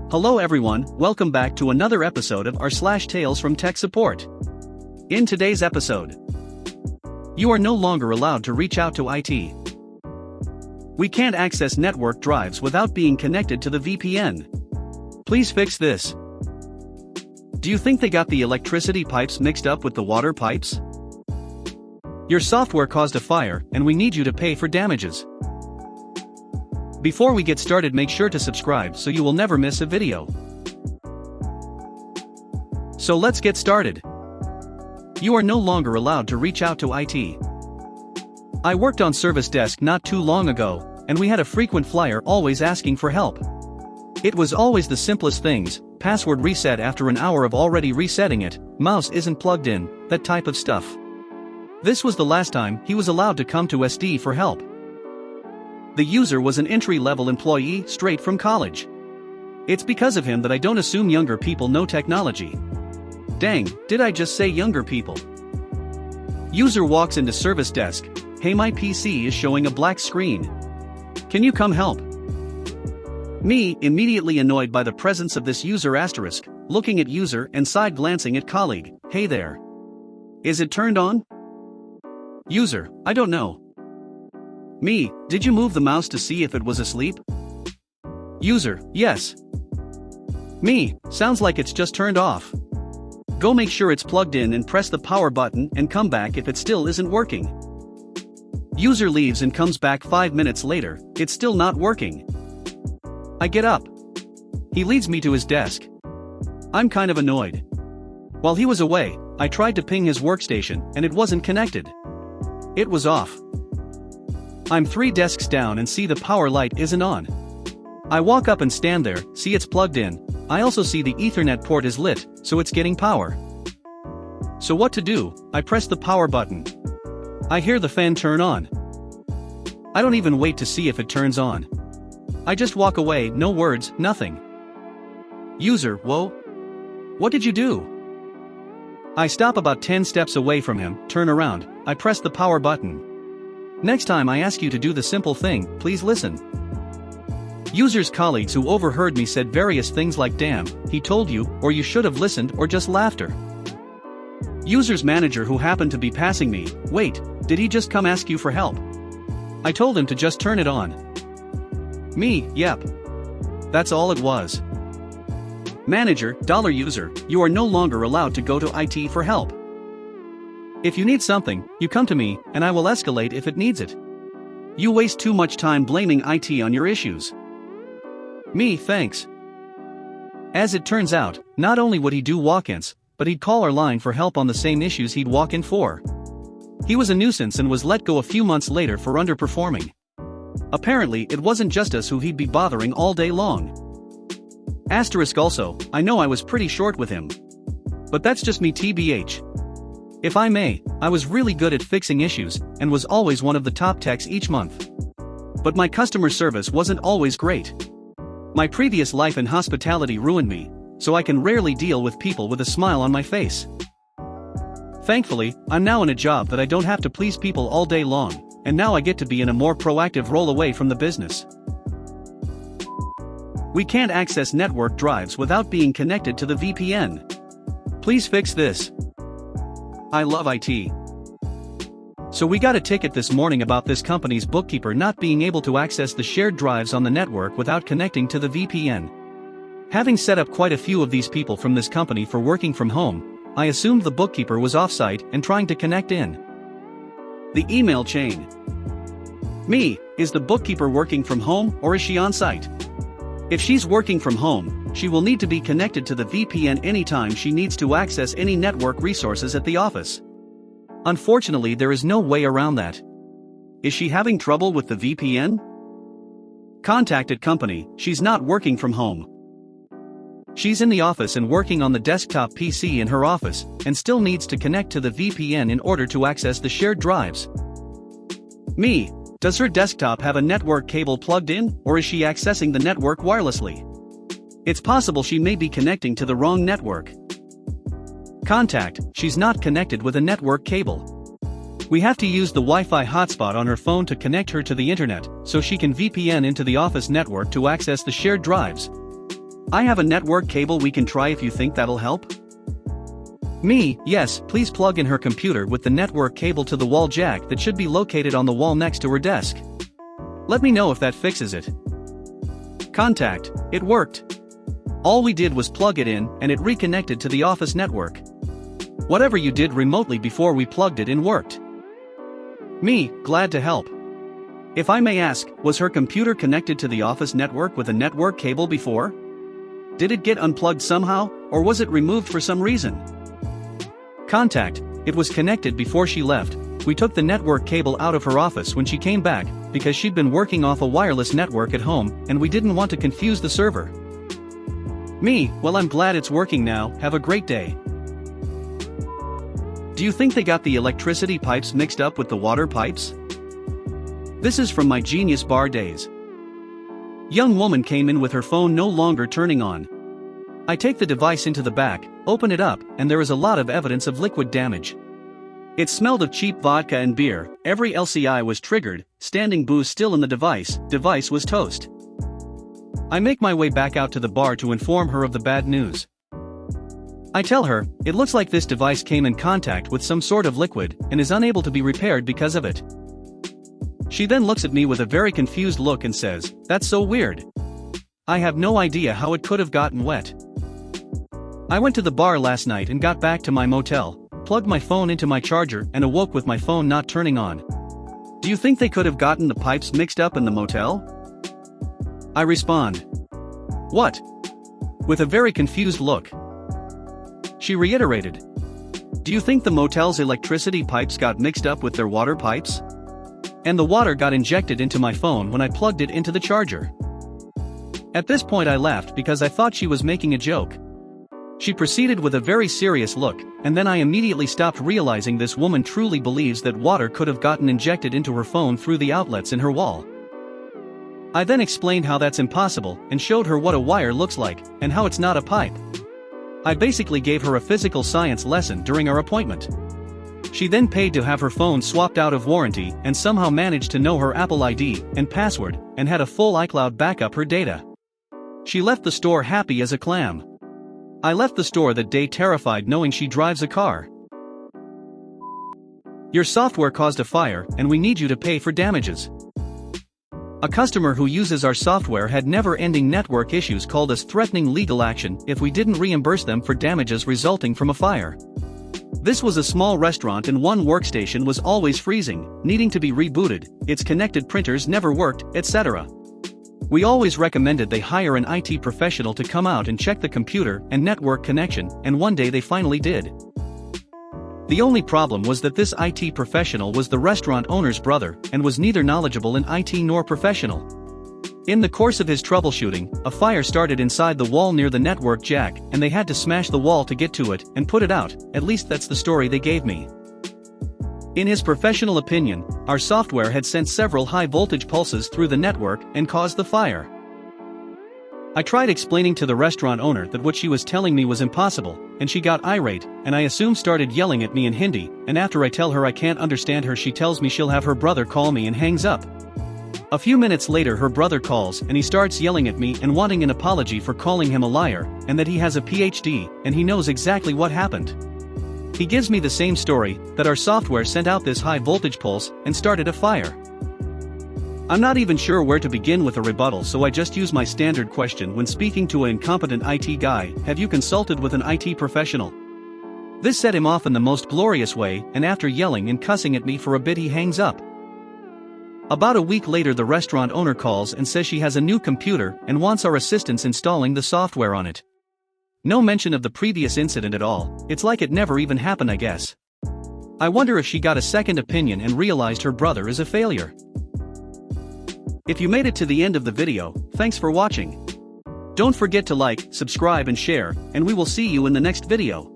Hello everyone, welcome back to another episode of our Tales from Tech Support. In today's episode, you are no longer allowed to reach out to IT. We can't access network drives without being connected to the VPN. Please fix this. Do you think they got the electricity pipes mixed up with the water pipes? Your software caused a fire, and we need you to pay for damages. Before we get started, make sure to subscribe so you will never miss a video. So let's get started. You are no longer allowed to reach out to IT. I worked on service desk not too long ago, and we had a frequent flyer always asking for help. It was always the simplest things: password reset after an hour of already resetting it, mouse isn't plugged in, that type of stuff. This was the last time he was allowed to come to SD for help. The user was an entry-level employee straight from college. It's because of him that I don't assume younger people know technology. Dang, did I just say younger people? User walks into service desk. Hey, my PC is showing a black screen. Can you come help? Me, immediately annoyed by the presence of this user asterisk, looking at user and side glancing at colleague. Hey there. Is it turned on? User, I don't know. Me, did you move the mouse to see if it was asleep? User, yes. Me, sounds like it's just turned off. Go make sure it's plugged in and press the power button and come back if it still isn't working. User leaves and comes back 5 minutes later, it's still not working. I get up. He leads me to his desk. I'm kind of annoyed. While he was away, I tried to ping his workstation and it wasn't connected. It was off. I'm 3 desks down and see the power light isn't on. I walk up and stand there, see it's plugged in. I also see the Ethernet port is lit, so it's getting power. So what to do? I press the power button. I hear the fan turn on. I don't even wait to see if it turns on. I just walk away, no words, nothing. User, whoa. What did you do? I stop about 10 steps away from him, turn around, I press the power button. Next time I ask you to do the simple thing, please listen. User's colleagues who overheard me said various things like damn, he told you, or you should have listened, or just laughter. User's manager who happened to be passing me, wait, did he just come ask you for help? I told him to just turn it on. Me, yep. That's all it was. Manager, $user, you are no longer allowed to go to IT for help. If you need something, you come to me, and I will escalate if it needs it. You waste too much time blaming IT on your issues. Me, thanks. As it turns out, not only would he do walk-ins, but he'd call our line for help on the same issues he'd walk in for. He was a nuisance and was let go a few months later for underperforming. Apparently, it wasn't just us who he'd be bothering all day long. Asterisk also, I know I was pretty short with him. But that's just me TBH. If I may, I was really good at fixing issues, and was always one of the top techs each month. But my customer service wasn't always great. My previous life in hospitality ruined me, so I can rarely deal with people with a smile on my face. Thankfully, I'm now in a job that I don't have to please people all day long, and now I get to be in a more proactive role away from the business. We can't access network drives without being connected to the VPN. Please fix this. I love IT. So we got a ticket this morning about this company's bookkeeper not being able to access the shared drives on the network without connecting to the VPN. Having set up quite a few of these people from this company for working from home, I assumed the bookkeeper was off-site and trying to connect in. The email chain. Me, is the bookkeeper working from home or is she on-site? If she's working from home, she will need to be connected to the VPN anytime she needs to access any network resources at the office. Unfortunately, there is no way around that. Is she having trouble with the VPN? Contacted company, she's not working from home. She's in the office and working on the desktop PC in her office, and still needs to connect to the VPN in order to access the shared drives. Me, does her desktop have a network cable plugged in, or is she accessing the network wirelessly? It's possible she may be connecting to the wrong network. Contact, she's not connected with a network cable. We have to use the Wi-Fi hotspot on her phone to connect her to the internet, so she can VPN into the office network to access the shared drives. I have a network cable we can try if you think that'll help. Me, yes, please plug in her computer with the network cable to the wall jack that should be located on the wall next to her desk. Let me know if that fixes it. Contact, it worked. All we did was plug it in and it reconnected to the office network. Whatever you did remotely before we plugged it in worked. Me, glad to help. If I may ask, was her computer connected to the office network with a network cable before? Did it get unplugged somehow, or was it removed for some reason? Contact, it was connected before she left. We took the network cable out of her office when she came back, because she'd been working off a wireless network at home, and we didn't want to confuse the server. Me, well, I'm glad it's working now, have a great day. Do you think they got the electricity pipes mixed up with the water pipes? This is from my Genius Bar days. Young woman came in with her phone no longer turning on. I take the device into the back, open it up, and there is a lot of evidence of liquid damage. It smelled of cheap vodka and beer, every LCI was triggered, standing booze still in the device was toast. I make my way back out to the bar to inform her of the bad news. I tell her, it looks like this device came in contact with some sort of liquid, and is unable to be repaired because of it. She then looks at me with a very confused look and says, "That's so weird. I have no idea how it could have gotten wet." I went to the bar last night and got back to my motel, plugged my phone into my charger and awoke with my phone not turning on. Do you think they could have gotten the pipes mixed up in the motel? I respond. What? With a very confused look. She reiterated. Do you think the motel's electricity pipes got mixed up with their water pipes? And the water got injected into my phone when I plugged it into the charger. At this point I laughed because I thought she was making a joke. She proceeded with a very serious look, and then I immediately stopped, realizing this woman truly believes that water could have gotten injected into her phone through the outlets in her wall. I then explained how that's impossible and showed her what a wire looks like and how it's not a pipe. I basically gave her a physical science lesson during our appointment. She then paid to have her phone swapped out of warranty and somehow managed to know her Apple ID and password and had a full iCloud backup her data. She left the store happy as a clam. I left the store that day terrified knowing she drives a car. Your software caused a fire and we need you to pay for damages. A customer who uses our software had never-ending network issues, called us threatening legal action if we didn't reimburse them for damages resulting from a fire. This was a small restaurant and one workstation was always freezing, needing to be rebooted, its connected printers never worked, etc. We always recommended they hire an IT professional to come out and check the computer and network connection, and one day they finally did. The only problem was that this IT professional was the restaurant owner's brother and was neither knowledgeable in IT nor professional. In the course of his troubleshooting, a fire started inside the wall near the network jack and they had to smash the wall to get to it and put it out, at least that's the story they gave me. In his professional opinion, our software had sent several high-voltage pulses through the network and caused the fire. I tried explaining to the restaurant owner that what she was telling me was impossible, and she got irate, and I assume started yelling at me in Hindi, and after I tell her I can't understand her, she tells me she'll have her brother call me and hangs up. A few minutes later her brother calls and he starts yelling at me and wanting an apology for calling him a liar, and that he has a PhD, and he knows exactly what happened. He gives me the same story, that our software sent out this high voltage pulse and started a fire. I'm not even sure where to begin with a rebuttal, so I just use my standard question when speaking to an incompetent IT guy: have you consulted with an IT professional? This set him off in the most glorious way, and after yelling and cussing at me for a bit he hangs up. About a week later the restaurant owner calls and says she has a new computer and wants our assistance installing the software on it. No mention of the previous incident at all, it's like it never even happened, I guess. I wonder if she got a second opinion and realized her brother is a failure. If you made it to the end of the video, thanks for watching. Don't forget to like, subscribe and share, and we will see you in the next video.